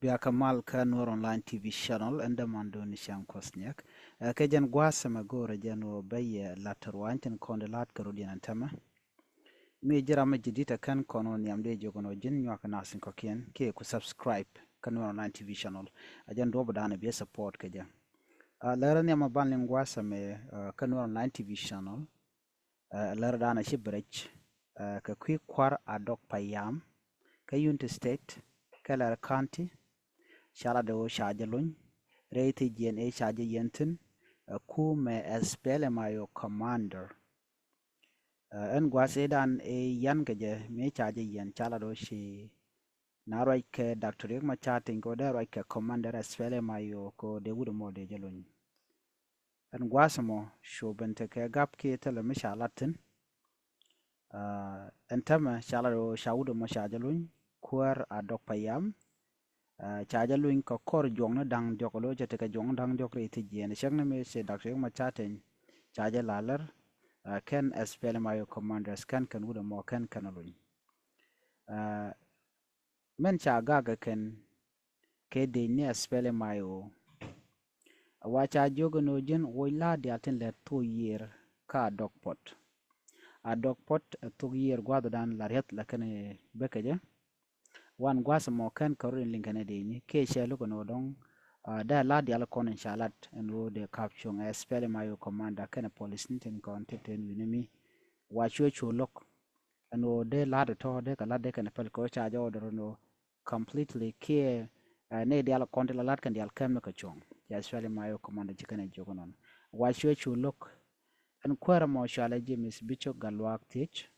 Biakamal Kanwar Online TV channel and Mando Nisham Kosniak. Kajan Guasama Gora Jano Bay Laterwantin Kondelat Karodian and Tama. Major Amajidita kan konon yamde jogono jin nywaka nasin kokien ke ku subscribe Kanwar Online TV channel. Ajan dobo dana be support kaja. Lara nyama banling Guasame Kanwar Online TV channel. Lara dana shibrech. Ka quick kwar adok payam. Ka Unity State. Ka Lara County. Shala do shajalun reiti GNA shaja yentin ku me espele mayo commander en gwasedan e yan gaje me shaja yen chala do shi na right ke Dr. Yegma chatting go there right ke commander espele mayo ko de wudu mo de jalun en gwasamo shobente ke gap ke tele me shalatin en tama shala do shawudu mo shajalun kuar adok payam chaja luin ko kor jong na dang jok lo jete ka jong dang jok re ti jene shek na me se dak ma chaten chaja lalar ken spell mayo commanders kan wuda mo kan luin men cha gaga ken ke de ne spell mayo wa cha jogo no jen wo la di aten le 2 year ka dog pot a dog pot 2 year gwado dan la ret la ken bekeje wan gwasa mo kan karin linkane de ni ke shelu kono don da la di ala konen shalat en wo de caption a spell mayo commander kan police ninten content en winimi wa chu lok en wo de la to de kala de kan pel ko cha jo do no completely ke ne di ala content la lat kan di al kam ka chong ya spell mayo commander jikane jogo non wa chu lok en kwara mo shala james bicho galwak tich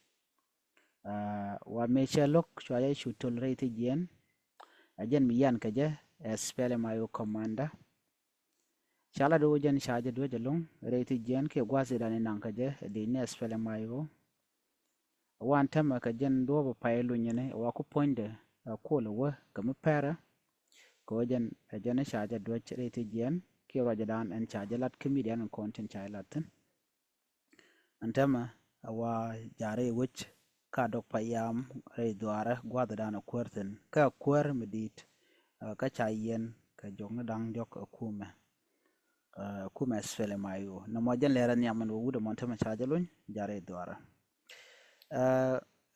wa mecha lok chwaya chu tolerate jen ajen miyan kaje spele mayo commander chala do jen shaje do jalong rate jen ke gwase dane nan kaje de ne spele mayo wan tama ka jen do ba payelo nyene wa ku ponde ko lo wa kam pera ko jen jen shaje do rate jen ke roje dan en shaje lat comedian content chailatin antama wa jare wich ka dok payam re duara gwada dana kwerten ka kwer medit ka chayen ka jong dang jok kuma sfele mayo na mojen lera ni amon wuda monta ma chajalun jare duara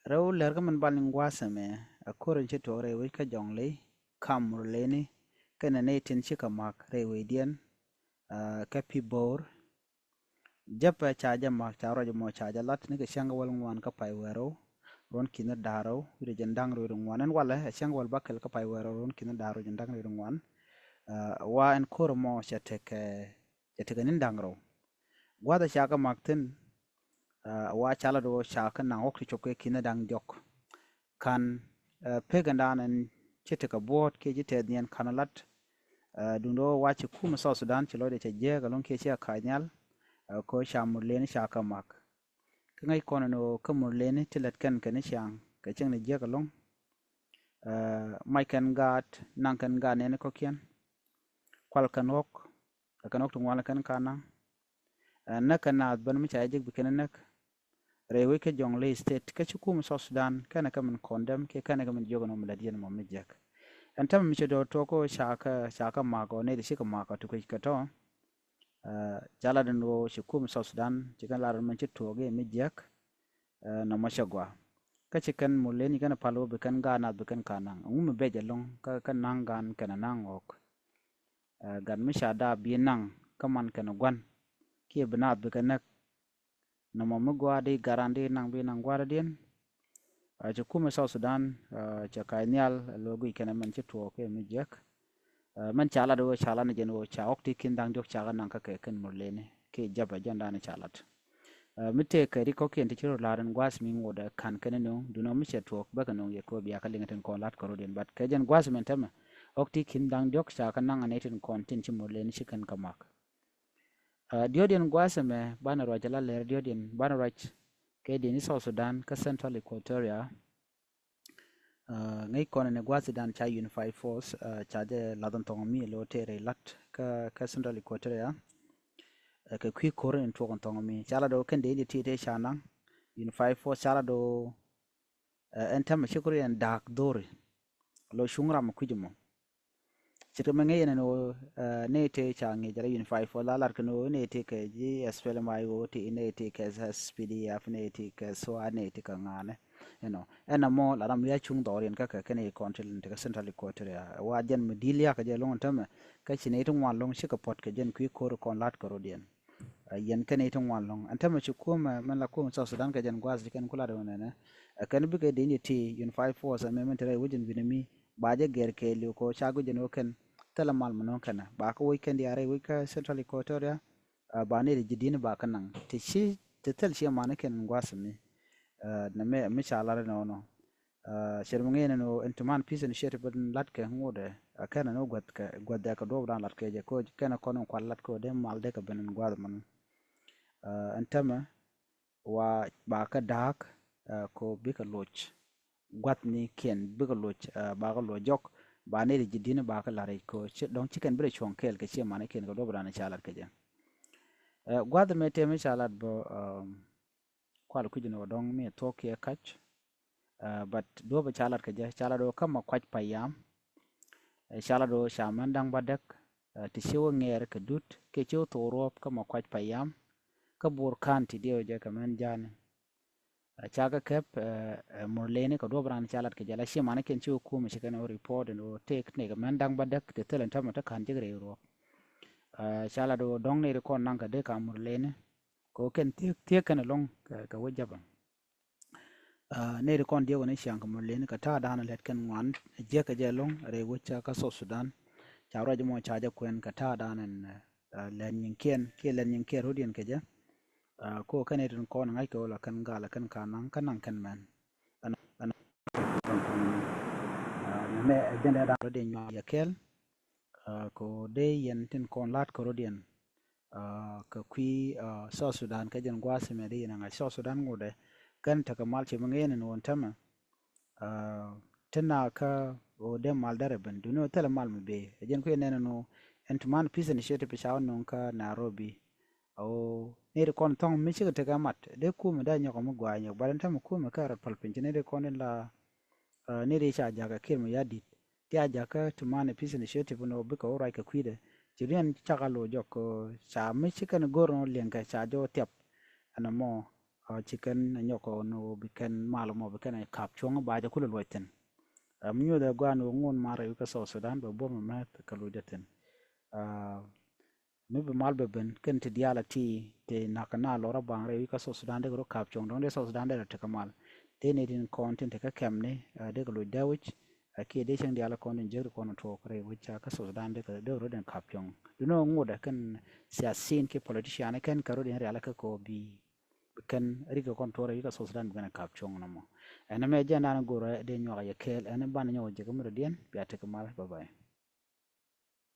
rew lerga man balin gwasame akoren che to re ka jongle kamur leni kana ne tin chika mak re wedien ka pi bor japa chaja mak charo mo chaja lat ni ka shanga wal ngwan ka pai wero ron kina daro wira jandang ro ngwan wala shanga wal bakal ka pai wero ron kina daro jandang ro ngwan wa en kor mo chateke nin dangro wada shaka maktin wa chala do shaka na okti choke kina dang jok kan pegandanen cheteka bot ke jite nien kanalat dundo wachi kuma so sudan chilo de che galon ke che kanyal ko shamurlen shaka mak ngai kono no kamurlen tilat kan kan shang ka cheng ne je galon mai kan gat nan kan ga ne ko kien kwal kanok tun wala kan kana naka na ban mi chaje bi kan nak rewe ke jongle state ka chukum so sudan kana kaman condemn ke kana kaman jogo no mladian mo mijak antam mi do to ko shaka mago ne de shika mago to ka to jala den wo chukum so sudan jikan la man chito ge mijak na mashagwa ka chikan muleni kana palo bi kan gana bi kan kana ngum be jalong ka kan nangan kana nangok gan mi shada bi nang kaman kana gwan ke bina bi kana na mamu gwadi garandi nang bi nang gwada din a kuma South Sudan cha kainial logo ikana man chito ke mi jek man chala do chala na jeno cha okti kin dang jok cha nang ka ke ken murlene ke jaba janda na chalat mite ka riko ke ntichiro laran gwas mi ngoda kan ken no duno mi chito ba kan ye ko biya ka lingaten ko lat ko den bat ke jen gwas men tama okti kin dang jok cha kan nang anetin kontin chi murlene shikan kamak diodin gwasame bana rajala ler diodin bana raj ke dini South Sudan ka Central Equatoria ngai kono ne gwasidan cha Unified Force cha de ladon tongomi lo tere lat ka Central Equatoria ka kwi kore en togon tongomi chala do kende ni tite shana Unified Force chala do en tam shukuri en dak dori lo shungra mo kujimo chiri mange yana no ne te changi jara unify for la lar kano ne te ke ji SPLM IO te ne te ke SPDF ne te ke SWA ne te ka ngane ena mo la ram ya chung dorian ka ka ne control te ka central equatoria wa jen medilia ka je long tama ka chine tung wan long shika pot ka jen kui kor kon lat karo dien yen ka ne tung wan long antama chu kuma man la kuma South Sudan ka jen gwas ken kula do ne kan bi ka de ni te unify force amendment re wujin binami baje ger ke liu ko chagu jen ken tala mal manon kana ba ka weekend yare wika central equatoria ba ne jidin ba kanang te shi te tel shi ma ne ken gwasmi na me chala no shermunge no entuman peace initiative bun lat ke ngode kana no gwad ka do dan lat ke je ko kana kono kwal lat ko de mal de ka ben gwad man antama wa ba ka dak ko bi ka loch gwat ni ken bi ka loch ba ka lo jok ba ne jidin ba ka lare ko don chicken bre chon kel ke che mane ken ko do dan chala ke je gwad me te me chala bo kwal ku jino dong me to ke kach but do ba chala ke je chala do kama kwach payam chala do shaman dang badak ti shiwo nger ke dut ke chiwo to rop kama kwach payam ka bur kan ti dio je kaman jan chaga kep murlene ko do bran chala ke jala shi mane ken chiwo ku me shi kana report no take ne kaman dang badak te telen ta mata kan jigre ro chala do dong ne ko nan ka de ka murlene ko ken tie kana long ka wajaba ne kon dia woni shang ko murlene ka ta dana let kan wan je ka je long re wucha ka so Sudan chawra mo chaja kwen ka ta dana len yin ken ke len yin ke rodien ke je ko kane tun ko nan ai ko la kan gala kan kanan kan man ana me jende da rodien ya kel ko de yen tin kon lat ko rodien ka kwi so Sudan ka jen gwasi me de na so Sudan ngode kan ta kamal ce mun yen won tama tana ka o de mal dare ben duno tele mal me be jen ko yen no entman peace initiative shaw non ka Nairobi o ne de kon tong mi ci ta mat de ku me da nyoko mu gwa nyok baran tama ku me ka pal pin ne de kon la ne de cha jaga kir me yadit ti aja ka tumane peace initiative no bi ka ora ka kwide Julian chakalo joko cha Michigan goro lenga cha jo tiap ana mo chicken nyoko no biken malo mo biken kap chong ba ja kulo loiten amnyo da gwano ngon mara yuka so Sudan ba bom ma ka lo jaten mi be mal be ben ken ti diala ti te nakana lora bang re yuka so Sudan de ro kap chong don de so Sudan de te kamal te ne din content te ka kemne de ko lo dawich ke de chang diala kon jer kon to kre wicha ka so Sudan de ka de ro den kap chong duno ngoda kan siasin ke politician kan karo den re ala ka ko bi kan riga kon to re ka so Sudan ben kap chong na mo ana me jana na gore de nyoga ye kel ana ban nyoga je ko mo den bi ate kamal bye bye